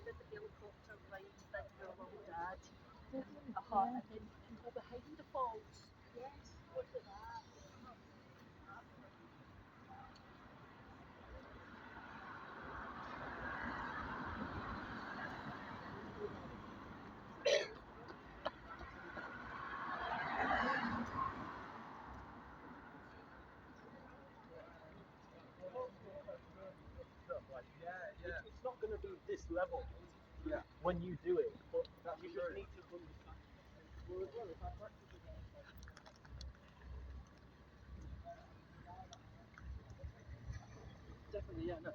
It's not going to be this level when you do it, but you just need to understand. Definitely, yeah, no.